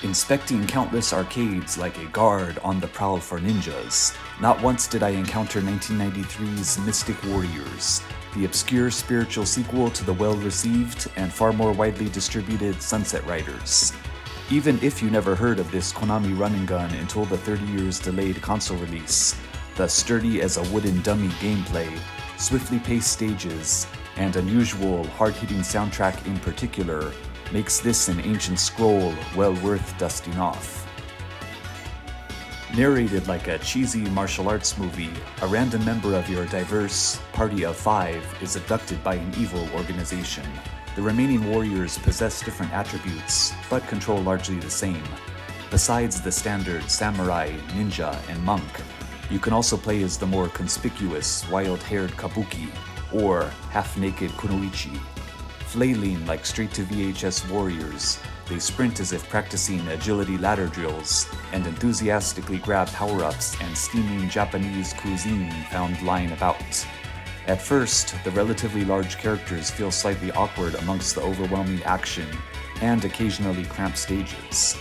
Inspecting countless arcades like a guard on the prowl for ninjas, not once did I encounter 1993's Mystic Warriors, the obscure spiritual sequel to the well-received and far more widely distributed Sunset Riders. Even if you never heard of this Konami run-and gun until the 30 years delayed console release, the sturdy as a wooden dummy gameplay, swiftly paced stages, and unusual hard-hitting soundtrack in particular makes this an ancient scroll well worth dusting off. Narrated like a cheesy martial arts movie, a random member of your diverse party of 5 is abducted by an evil organization. The remaining warriors possess different attributes, but control largely the same. Besides the standard samurai, ninja, and monk, you can also play as the more conspicuous wild-haired kabuki, or half-naked kunoichi. Flailing like straight-to-VHS warriors, they sprint as if practicing agility ladder drills, and enthusiastically grab power-ups and steaming Japanese cuisine found lying about. At first, the relatively large characters feel slightly awkward amongst the overwhelming action and occasionally cramped stages.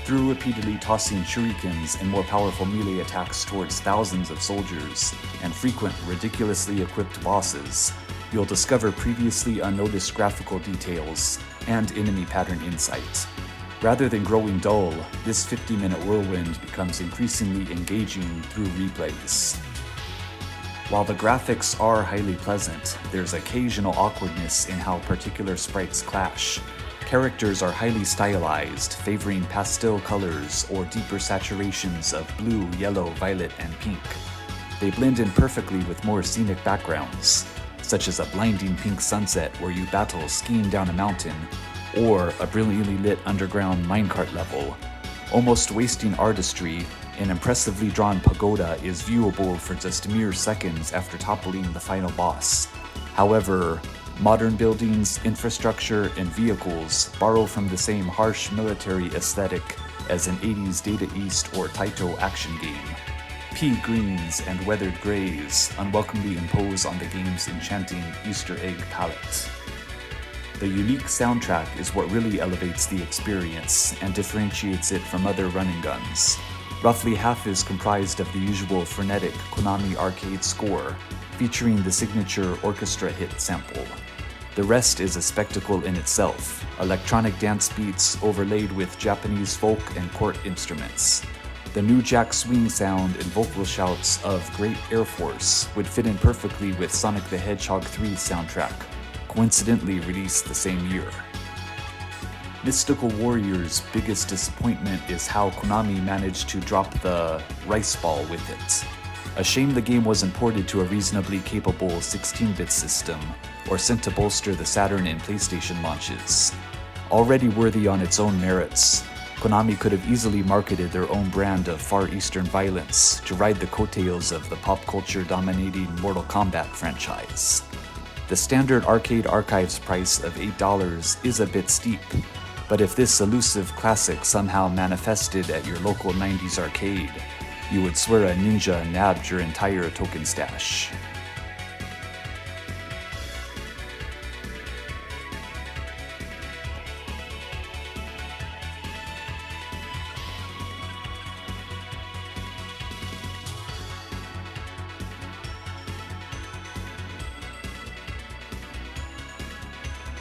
Through repeatedly tossing shurikens and more powerful melee attacks towards thousands of soldiers and frequent ridiculously equipped bosses, you'll discover previously unnoticed graphical details and enemy pattern insight. Rather than growing dull, this 50-minute whirlwind becomes increasingly engaging through replays. While the graphics are highly pleasant, there's occasional awkwardness in how particular sprites clash. Characters are highly stylized, favoring pastel colors or deeper saturations of blue, yellow, violet, and pink. They blend in perfectly with more scenic backgrounds, such as a blinding pink sunset where you battle skiing down a mountain, or a brilliantly lit underground minecart level. Almost wasting artistry, an impressively drawn pagoda is viewable for just mere seconds after toppling the final boss. However, modern buildings, infrastructure, and vehicles borrow from the same harsh military aesthetic as an 80s Data East or Taito action game. Pea greens and weathered grays unwelcomely impose on the game's enchanting Easter egg palette. The unique soundtrack is what really elevates the experience and differentiates it from other run-and guns. Roughly half is comprised of the usual frenetic Konami arcade score, featuring the signature orchestra hit sample. The rest is a spectacle in itself, electronic dance beats overlaid with Japanese folk and court instruments. The New Jack Swing sound and vocal shouts of Great Air Force would fit in perfectly with Sonic the Hedgehog 3's soundtrack, coincidentally released the same year. Mystical Warrior's biggest disappointment is how Konami managed to drop the rice ball with it. A shame the game wasn't ported to a reasonably capable 16-bit system, or sent to bolster the Saturn and PlayStation launches. Already worthy on its own merits, Konami could have easily marketed their own brand of Far Eastern violence to ride the coattails of the pop culture-dominating Mortal Kombat franchise. The standard Arcade Archives price of $8 is a bit steep, but if this elusive classic somehow manifested at your local 90s arcade, you would swear a ninja nabbed your entire token stash.